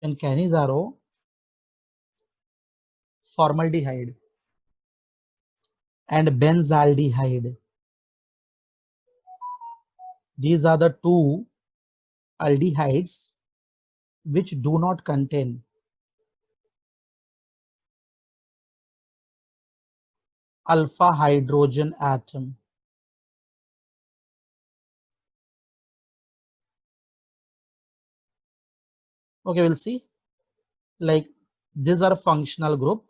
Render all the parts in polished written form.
in Canizaro, formaldehyde and benzaldehyde. These are the two aldehydes which do not contain alpha hydrogen atom. Okay, we'll see. Like these are functional group,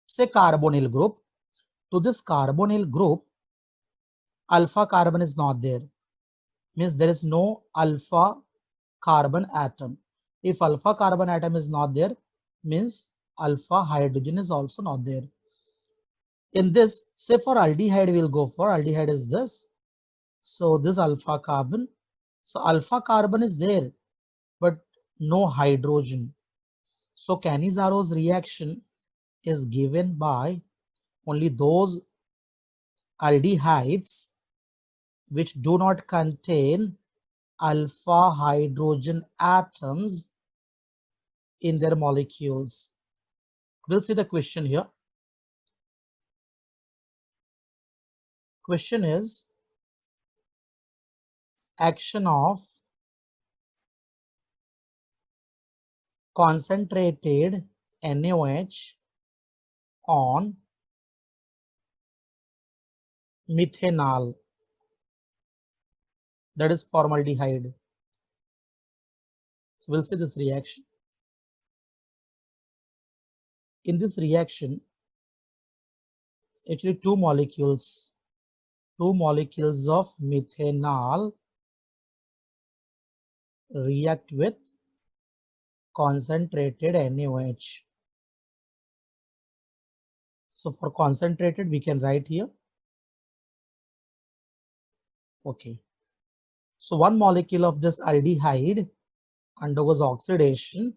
say carbonyl group. To this carbonyl group, alpha carbon is not there. Means there is no alpha carbon atom. If alpha carbon atom is not there, means alpha hydrogen is also not there. In this, say for aldehyde, we'll go for aldehyde is this. So this alpha carbon. So alpha carbon is there, but no hydrogen. So Canizaro's reaction is given by only those aldehydes which do not contain alpha hydrogen atoms in their molecules. We'll see the question here. Question is action of concentrated NaOH on methanol, that is formaldehyde. So we'll see this reaction. In this reaction, actually two molecules of methanol react with concentrated NaOH. So for concentrated, we can write here. Okay. So one molecule of this aldehyde undergoes oxidation,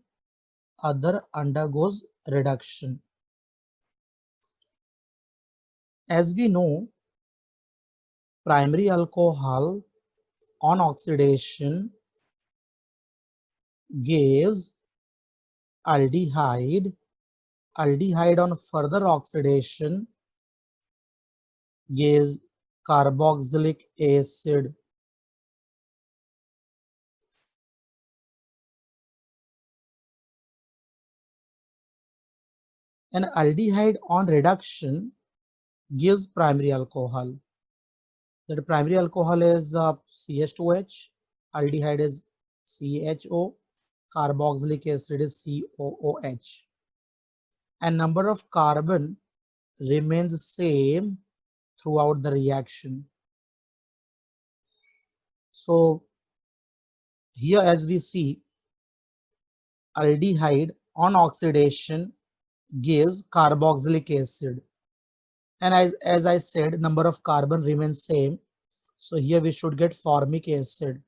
other undergoes reduction. As we know, primary alcohol on oxidation gives aldehyde. Aldehyde on further oxidation gives carboxylic acid. And aldehyde on reduction gives primary alcohol. That primary alcohol is CH2H, aldehyde is CHO, carboxylic acid is COOH. And number of carbon remains same throughout the reaction. So here as we see, aldehyde on oxidation gives carboxylic acid. And as I said, number of carbon remains same. So here we should get formic acid.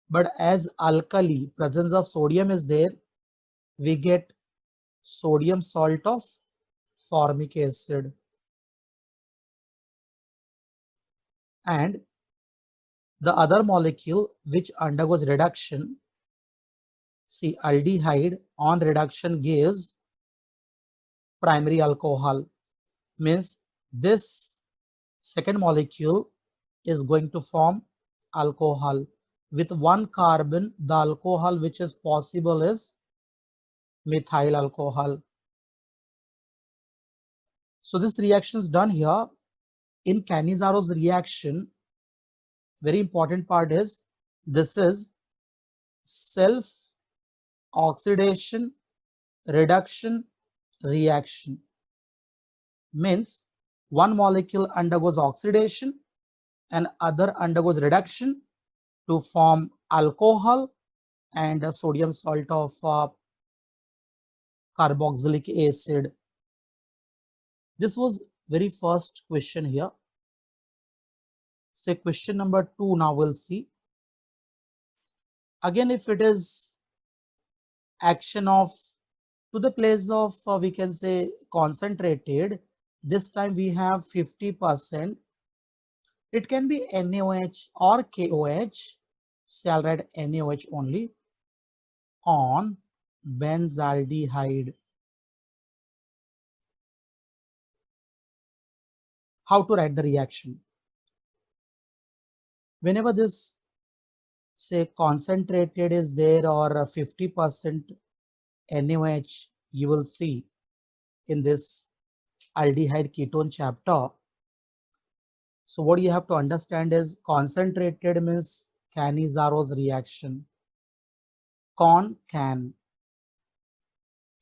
But as alkali, presence of sodium is there, we get sodium salt of formic acid. And the other molecule which undergoes reduction, see aldehyde on reduction gives primary alcohol. Means this second molecule is going to form alcohol. With one carbon, the alcohol which is possible is methyl alcohol. So this reaction is done here. In Canizaro's reaction, very important part is this is self oxidation reduction reaction. Means one molecule undergoes oxidation and other undergoes reduction to form alcohol and a sodium salt of carboxylic acid. This was very first question here. Say question number 2 now we'll see. Again, if it is action of to the place of we can say concentrated, this time we have 50%. It can be NaOH or KOH. So I'll write NaOH only. on benzaldehyde. How to write the reaction? Whenever this say concentrated is there or 50% NaOH, you will see in this aldehyde ketone chapter. So what you have to understand is concentrated means Cannizaro's reaction.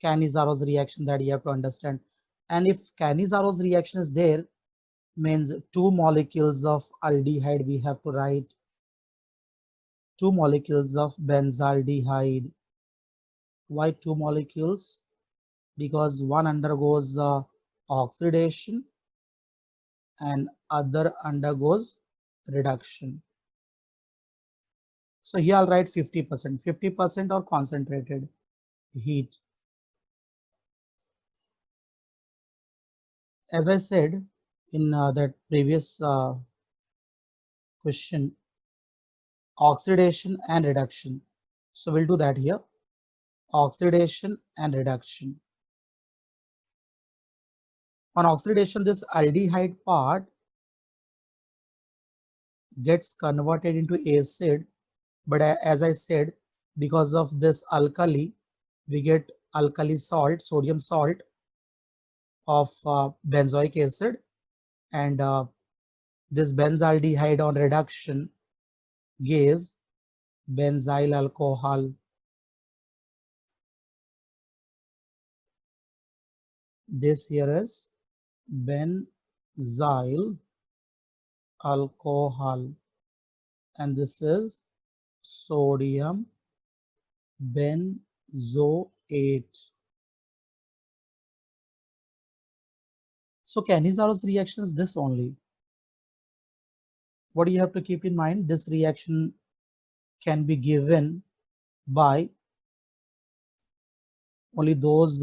Cannizaro's reaction, that you have to understand. And if Cannizaro's reaction is there, means two molecules of aldehyde we have to write, two molecules of benzaldehyde. Why two molecules? Because one undergoes oxidation and other undergoes reduction. So here I'll write 50% or concentrated heat. As I said in that previous question, oxidation and reduction. So we'll do that here, oxidation and reduction. On oxidation, this aldehyde part gets converted into acid, but as I said, because of this alkali, we get alkali salt, sodium salt of benzoic acid, and this benzaldehyde on reduction gives benzyl alcohol. This here is benzyl alcohol, and this is sodium benzoate. So Cannizaro's reaction is this only. What do you have to keep in mind? This reaction can be given by only those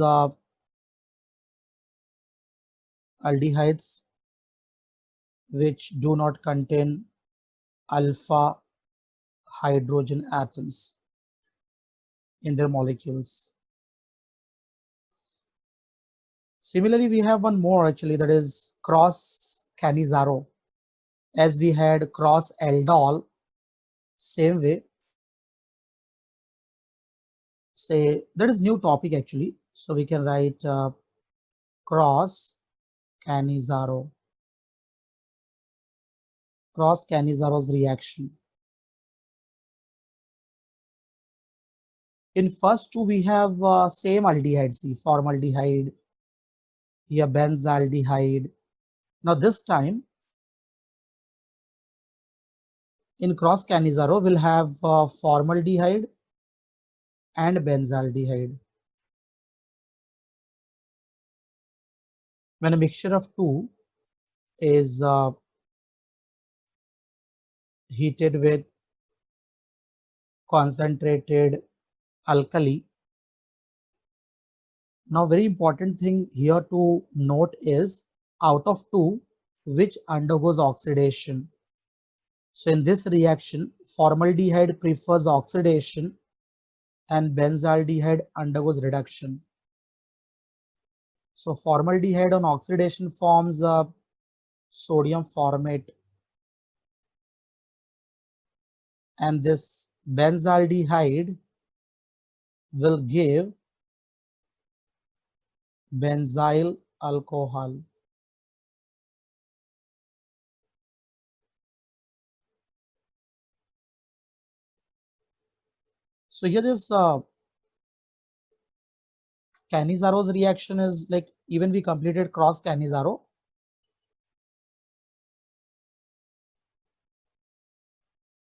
aldehydes which do not contain alpha hydrogen atoms in their molecules. Similarly, we have one more actually, that is cross Cannizaro. As we had cross aldol, same way. Say that is new topic actually. So we can write cross Cannizaro. Cross Cannizaro's reaction. In first two, we have same aldehyde, see formaldehyde, here benzaldehyde. Now this time in cross Cannizaro, we'll have formaldehyde and benzaldehyde. When a mixture of two is heated with concentrated alkali. Now, very important thing here to note is out of two, which undergoes oxidation. So in this reaction, formaldehyde prefers oxidation and benzaldehyde undergoes reduction. So formaldehyde on oxidation forms sodium formate, and this benzaldehyde will give benzyl alcohol. So here this Cannizaro's reaction is like, even we completed cross Cannizaro,